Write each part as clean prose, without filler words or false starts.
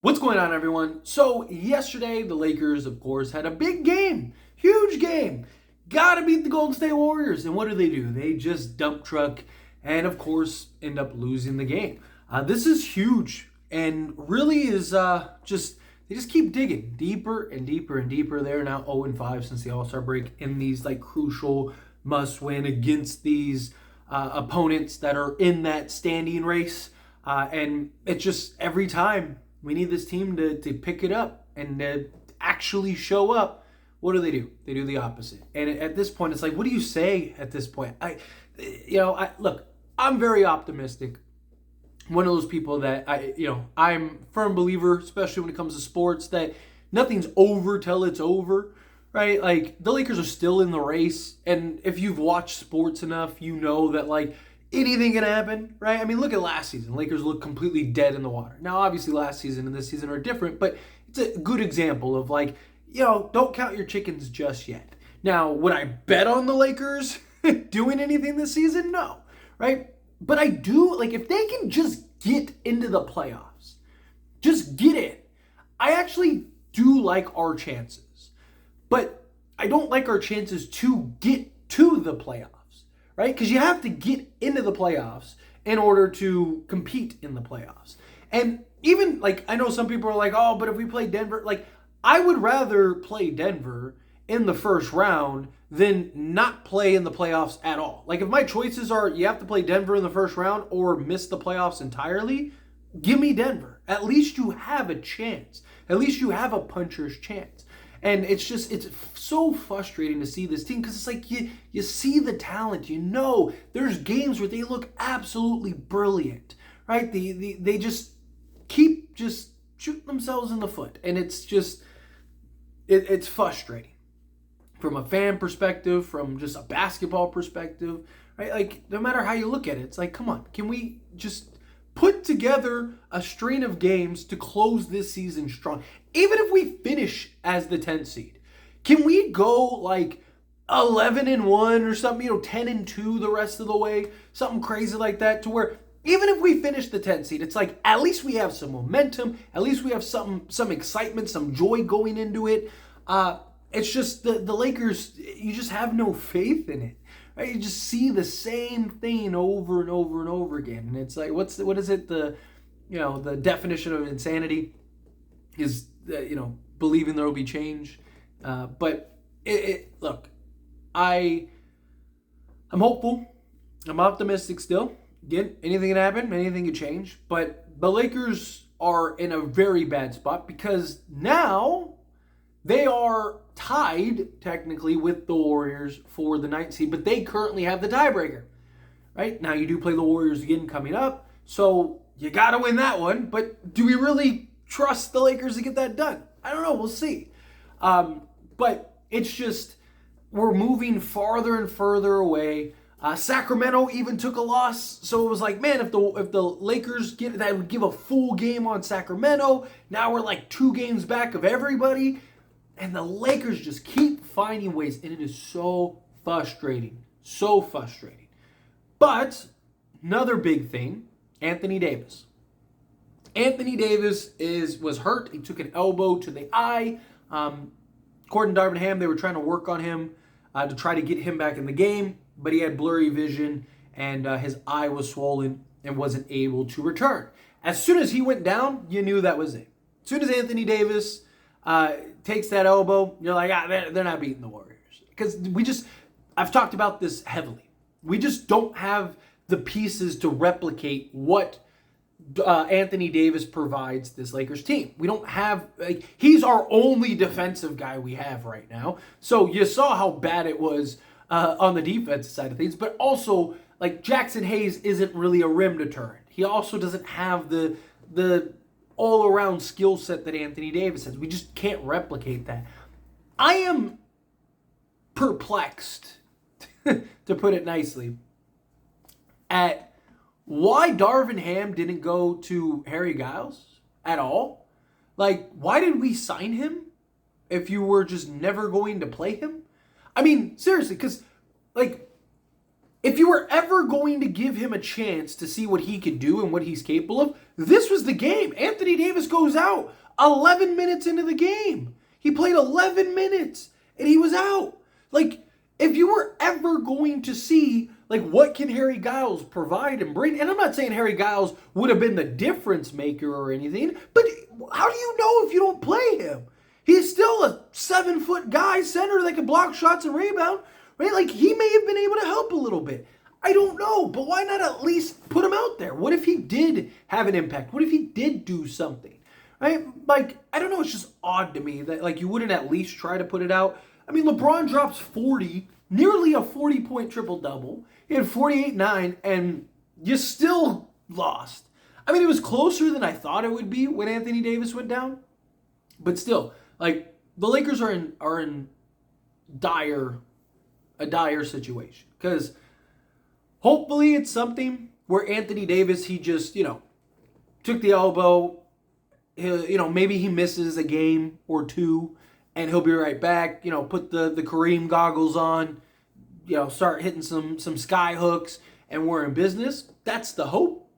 What's going on, everyone? So, yesterday, the Lakers, of course, had a big game. Huge game. Gotta beat the Golden State Warriors. And what do? They just dump truck and, of course, end up losing the game. This is huge and really is they just keep digging deeper and deeper and deeper. They're now 0-5 since the All-Star break in these crucial must-win against these opponents that are in that standing race. And it's just every time we need this team to pick it up and to actually show up. What do? They do the opposite. And at this point, it's like, what do you say at this point? Look, I'm very optimistic. One of those people that I'm a firm believer, especially when it comes to sports, that nothing's over till it's over, right? Like, the Lakers are still in the race. And if you've watched sports enough, you know that, anything can happen, right? I mean, look at last season. Lakers look completely dead in the water. Now, obviously, last season and this season are different, but it's a good example of don't count your chickens just yet. Now, would I bet on the Lakers doing anything this season? No, right? But I do, if they can just get into the playoffs, just get in. I actually do like our chances, but I don't like our chances to get to the playoffs. Right? Because you have to get into the playoffs in order to compete in the playoffs. And even, I know some people are like, oh, but if we play Denver, I would rather play Denver in the first round than not play in the playoffs at all. If my choices are you have to play Denver in the first round or miss the playoffs entirely, give me Denver. At least you have a chance. At least you have a puncher's chance. And it's so frustrating to see this team because it's you see the talent, there's games where they look absolutely brilliant, right? They just keep just shooting themselves in the foot. And it's just, it's frustrating from a fan perspective, from just a basketball perspective, right? No matter how you look at it, it's come on, can we just put together a string of games to close this season strong? Even if we finish as the 10th seed, can we go 11-1 or something, 10-2 the rest of the way, something crazy like that, to where even if we finish the 10th seed, it's at least we have some momentum, at least we have some excitement, some joy going into it. It's just the Lakers, you just have no faith in it. Right? You just see the same thing over and over and over again. And it's what is it? The definition of insanity is, believing there will be change. But look, I'm hopeful. I'm optimistic still. Again, anything can happen. Anything can change. But the Lakers are in a very bad spot because now they are tied technically with the Warriors for the 9th seed, but they currently have the tiebreaker. Right? Now you do play the Warriors again coming up, so you got to win that one, but do we really trust the Lakers to get that done? I don't know. We'll see. But it's just, we're moving farther and further away. Sacramento even took a loss, so it was man, if the Lakers get that, would give a full game on Sacramento. Now we're 2 games back of everybody. And the Lakers just keep finding ways, and it is so frustrating. So frustrating. But another big thing, Anthony Davis. Anthony Davis was hurt. He took an elbow to the eye. According to Darvin Ham, they were trying to work on him to try to get him back in the game, but he had blurry vision, and his eye was swollen and wasn't able to return. As soon as he went down, you knew that was it. As soon as Anthony Davis takes that elbow, you're they're not beating the Warriors. Because I've talked about this heavily. We just don't have the pieces to replicate what Anthony Davis provides this Lakers team. We don't have, he's our only defensive guy we have right now. So you saw how bad it was on the defensive side of things, but also, Jackson Hayes isn't really a rim deterrent. He also doesn't have the all-around skill set that Anthony Davis has. We just can't replicate that. I am perplexed, to put it nicely, at why Darvin Ham didn't go to Harry Giles at all. Why did we sign him if you were just never going to play him? I mean, seriously, because, if you were ever going to give him a chance to see what he could do and what he's capable of, this was the game. Anthony Davis goes out 11 minutes into the game. He played 11 minutes and he was out. Like, if you were ever going to see, like, what can Harry Giles provide and bring, and I'm not saying Harry Giles would have been the difference maker or anything, but how do you know if you don't play him? He's still a 7-foot guy, center that can block shots and rebound. Right? Like, he may have been able to help a little bit. I don't know, but why not at least put him out there? What if he did have an impact? What if he did do something? Right? Like, I don't know, it's just odd to me that, like, you wouldn't at least try to put it out. I mean, LeBron drops 40, nearly a 40-point triple-double. He had 48-9, and you still lost. I mean, it was closer than I thought it would be when Anthony Davis went down. But still, like, the Lakers are in a dire situation, because hopefully it's something where Anthony Davis, he just, took the elbow, maybe he misses a game or two and he'll be right back, put the Kareem goggles on, start hitting some sky hooks and we're in business. That's the hope.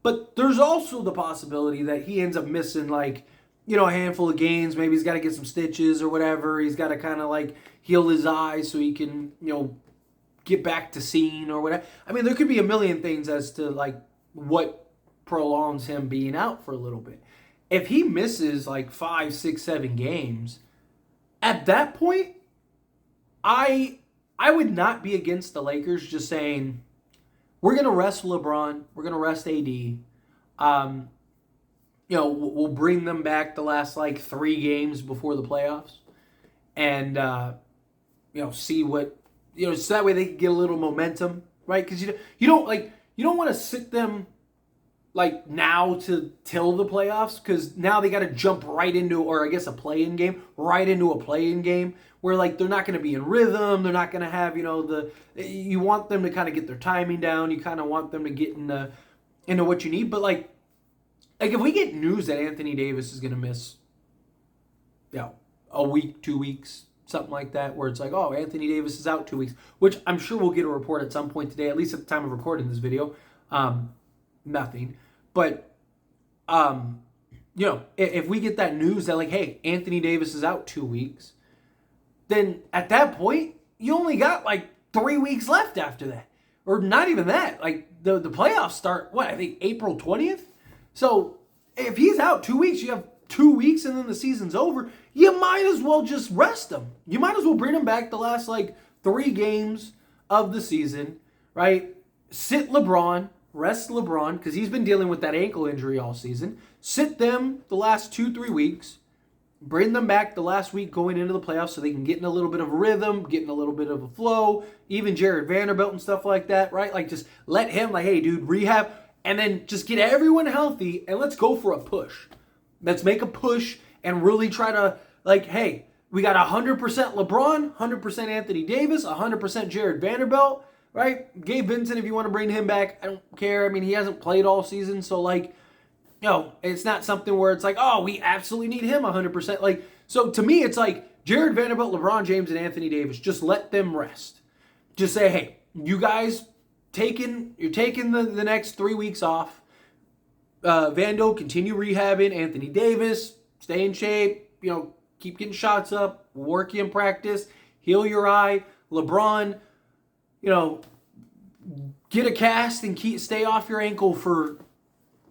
But there's also the possibility that he ends up missing, like, a handful of games. Maybe he's got to get some stitches or whatever. He's got to kind of, like, heal his eyes so he can, get back to seeing or whatever. I mean, there could be a million things as to, like, what prolongs him being out for a little bit. If he misses, like, 5, 6, 7 games, at that point, I would not be against the Lakers just saying, we're going to rest LeBron, we're going to rest AD, we'll bring them back the last, like, 3 games before the playoffs and, see what, so that way they can get a little momentum, right? Because you don't want to sit them, like, now till the playoffs, because now they got to jump right into, or I guess a play-in game, right into a play-in game where, like, they're not going to be in rhythm, they're not going to have, you want them to kind of get their timing down, you kind of want them to get into what you need, but, like if we get news that Anthony Davis is going to miss, a week, 2 weeks, something like that, where it's like, oh, Anthony Davis is out 2 weeks, which I'm sure we'll get a report at some point today, at least at the time of recording this video. Nothing. But, if we get that news that, like, hey, Anthony Davis is out 2 weeks, then at that point, you only got, like, 3 weeks left after that. Or not even that. Like, the playoffs start, I think April 20th? So, if he's out 2 weeks, you have 2 weeks and then the season's over, you might as well just rest him. You might as well bring him back the last, like, 3 games of the season, right? Sit LeBron, rest LeBron, because he's been dealing with that ankle injury all season. Sit them the last 2-3 weeks. Bring them back the last week going into the playoffs so they can get in a little bit of a rhythm, get in a little bit of a flow. Even Jared Vanderbilt and stuff like that, right? Like, just let him, like, hey, dude, rehab. And then just get everyone healthy and let's go for a push. Let's make a push and really try to, like, hey, we got 100% LeBron, 100% Anthony Davis, 100% Jared Vanderbilt, right? Gabe Vincent, if you want to bring him back, I don't care. I mean, he hasn't played all season, so, like, it's not something where it's like, oh, we absolutely need him 100%. Like, so to me, it's like Jared Vanderbilt, LeBron James, and Anthony Davis. Just let them rest. Just say, hey, you guys you're taking the next 3 weeks off. Vando, continue rehabbing. Anthony Davis, stay in shape. Keep getting shots up. Work you in practice. Heal your eye. LeBron, get a cast and stay off your ankle for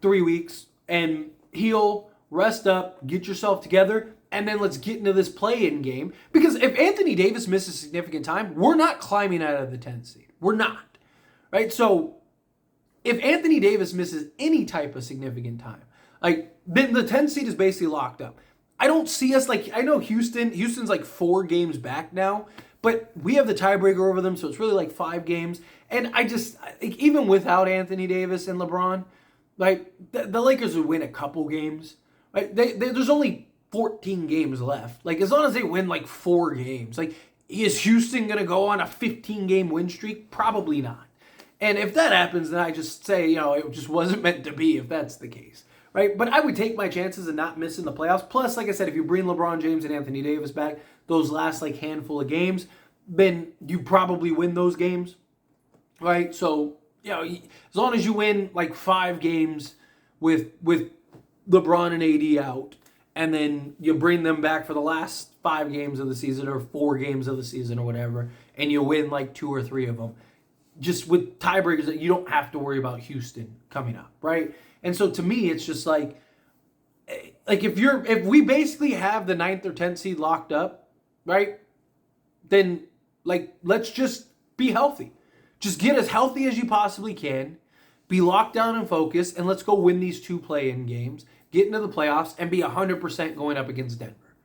3 weeks and heal, rest up, get yourself together, and then let's get into this play-in game. Because if Anthony Davis misses significant time, we're not climbing out of the 10th seed. We're not. Right? So if Anthony Davis misses any type of significant time, like, then the 10th seed is basically locked up. I don't see us, like, I know Houston's like 4 games back now, but we have the tiebreaker over them, so it's really like 5 games. And I think even without Anthony Davis and LeBron, like, the Lakers would win a couple games. Right? There's only 14 games left. Like, as long as they win, like, 4 games. Like, is Houston going to go on a 15-game win streak? Probably not. And if that happens, then I just say, it just wasn't meant to be if that's the case. Right? But I would take my chances of not missing the playoffs. Plus, like I said, if you bring LeBron James and Anthony Davis back, those last, like, handful of games, then you probably win those games. right? So, as long as you win like 5 games with LeBron and AD out, and then you bring them back for the last 5 games of the season or 4 games of the season or whatever, and you win like 2 or 3 of them, just with tiebreakers that you don't have to worry about Houston coming up, right? And so to me, it's just like if we basically have the 9th or 10th seed locked up, right? Then like let's just be healthy. Just get as healthy as you possibly can, be locked down and focused, and let's go win these 2 play-in games, get into the playoffs, and be 100% going up against Denver,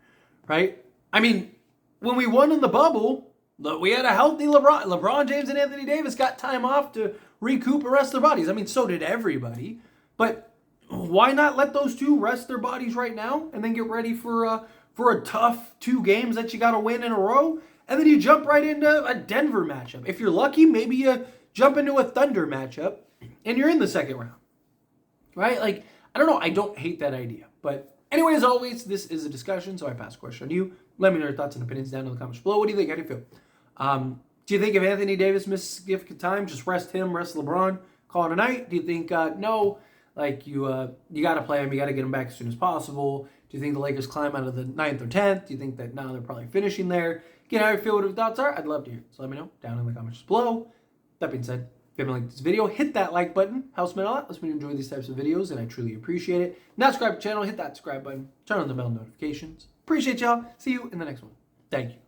right? I mean, when we won in the bubble, we had a healthy LeBron. LeBron James and Anthony Davis got time off to recoup and rest their bodies. I mean, so did everybody. But why not let those 2 rest their bodies right now and then get ready for a tough 2 games that you got to win in a row? And then you jump right into a Denver matchup. If you're lucky, maybe you jump into a Thunder matchup and you're in the second round, right? Like, I don't know. I don't hate that idea. But anyway, as always, this is a discussion, so I pass the question on you. Let me know your thoughts and opinions down in the comments below. What do you think? How do you feel? Do you think if Anthony Davis misses significant time, just rest him, rest LeBron, call it a night? Do you think, no, like you got to play him, you got to get him back as soon as possible? Do you think the Lakers climb out of the 9th or 10th? Do you think that now they're probably finishing there? Again, how you feel, what your thoughts are? I'd love to hear. So let me know down in the comments below. That being said, if you haven't liked this video, hit that like button. Helps me a lot. Lets me enjoy these types of videos, and I truly appreciate it. Not subscribe to the channel, hit that subscribe button. Turn on the bell notifications. Appreciate y'all. See you in the next one. Thank you.